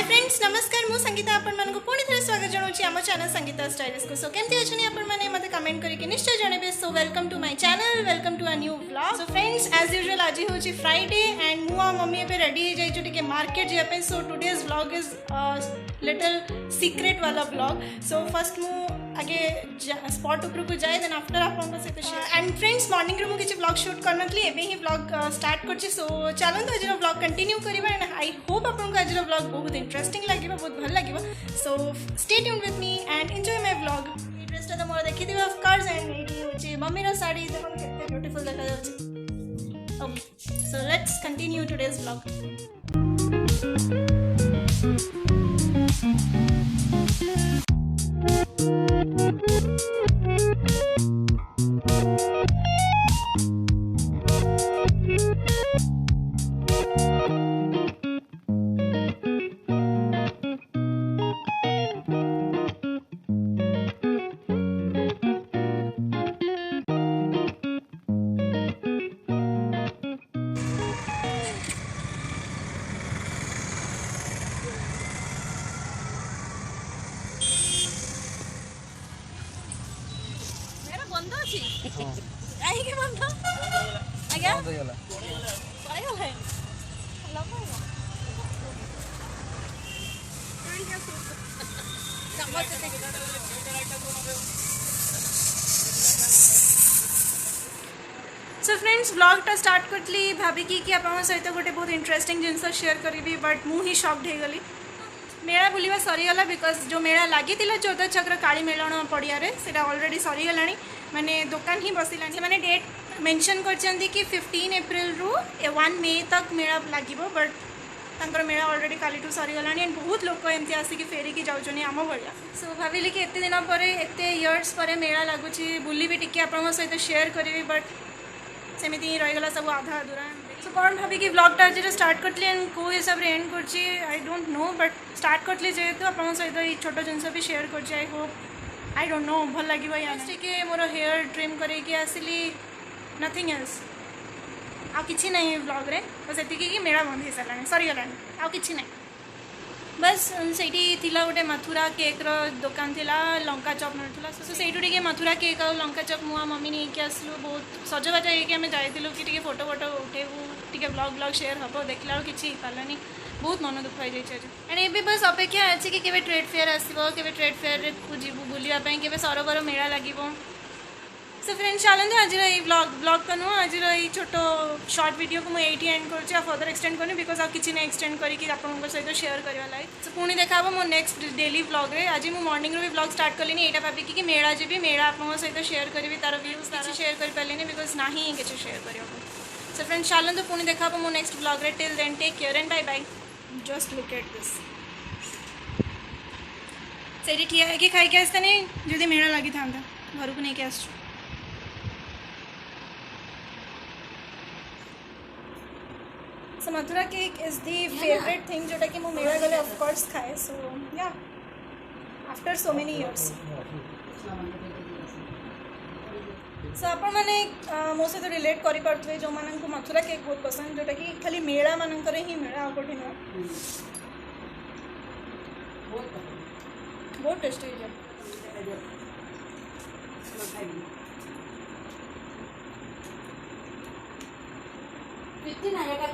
Friends नमस्कार मु संगीता आपण मानको पुणी थे स्वागत जणाउछि आम चैनल संगीता स्टाइलिश को। सो केमती अछनी आपण माने मते कमेंट करके निश्चय जणेबे। So welcome to my channel, welcome to a new vlog. So friends as usual आज होछि फ्राइडे एंड मु आ मम्मी एबे रेडी हो जाइछु टिके मार्केट जे पे। So today's vlog is little secret वाला व्लॉग। सो फर्स्ट मु आगे स्पॉट ऊपर को जाए देन आफ्टर आपन से शेयर। एंड फ्रेंड्स मॉर्निंग रे मु किछि व्लॉग शूट करनतली एबे ही व्लॉग स्टार्ट करछि। सो चलन तो आज व्लॉग कंटिन्यू करिबा एंड आई होप आपन को आज व्लॉग बहुत इंटरेस्टिंग लागिबा, बहुत भल लागिबा। So stay tuned with me and enjoy my vlog. ये ड्रेस तो मोर देखि दिबा ऑफ कोर्स एंड एटी होछि मम्मी रो साड़ी देखो केते ब्यूटीफुल देखा जाउछि। Okay so let's continue today's vlog. So friends व्लॉगटा स्टार्ट करली भाविकी कि आप सहित गोटे बहुत इंटरेस्टिंग जिनस शेयर करी, बट मुझे शॉक्ड हो गली। मेला बुलवा सरीगला बिकज जो मेला लगी 14 चक्र काली मेलन पड़िया से ऑलरेडी सरीगला, माने दुकान ही बसिला। मैंने डेट मेंशन करछंती कि 15 अप्रैल रु 1 मे तक मेला लगे, बट तांकर मेला ऑलरेडी काली टू सरीगला एंड बहुत लोग एमती आसिक फेरिकी जाऊँ आम भाया। सो भाविली कि एत दिन पर एत इयर्स पर मेला लगुच बुली भी टिके आप सहित शेयर करी, बट सेमती ही रहीगला सब आधा अधूरा। सो कौन भाविकी व्लॉगटा आज स्टार्ट करती एंड कौ हिसाब से एंड कर I don't know, but start करती जेहेतु आप सहित ये छोट जिनस भी शेयर कर I hope I don't know भल लगे। टे मोर हेयर ट्रिम करके आसली, नथिंग एल्स आ किसी नहीं व्लॉग रे, बस एतिकी कि मेला बंद हो सारा सरीगला आ कि ना। बस से गोटे मथुरा केक रो दुकान थिला, लंका चॉप मिलूला। सो से मथुरा केक और लंका चॉप मुआ मम्मी नहीं आसलु, बहुत सजबाज होगी जाइलु कि फोटो फोटो उठेबू टे व्लॉग शेयर हम। देखला किसी पारानी, बहुत मन दुख हो जाए। एंड ये बस अपेक्षा अच्छी कि केवे ट्रेड फेयर आसो, केवे ट्रेड फेयर को जीवु बुलापाई, केवे सरोवर मेला लगे। सो फ्रेंड्स चलते आज व्लॉग तो नुह आज छोट शॉर्ट वीडियो को मुझे एंड कर फर्दर एक्सटेंड करनी बिकज आ किसी ना एक्सटेंड करके आप सहित शेयर करवा लगे। सो पुणी देखा मो नेक्स्ट डेली व्लॉग रे। आज मुझे मॉर्निंग भी व्लॉग स्टार्ट कली, यहाँ भाविकी कि मेला जी मेला आप सहित शेयर करी, तार व्यूज तार शेयर कर पारे बिकज ना ही किसी शेयर कर। सो फ्रेंड्स चलते पुणी देखा मो नेक्स्ट व्लॉग रे। Till then take care and bye bye. Just look at this से ठिया है कि खाई आसता नहीं जदि मेला लगी था घर को लेकिन आस। So Mathura cake is the favorite thing जोटा कि मु मेला गले of course खाए। So yeah, after so many years. So आपण माने मो से तो रिलेट करि पारथुवे जो मानन को मथुरा केक बहुत पसंद, जोटा कि खाली मेला मानन करे ही मेला कोठी न बहुत टेस्टी है। कितनी ना ये कर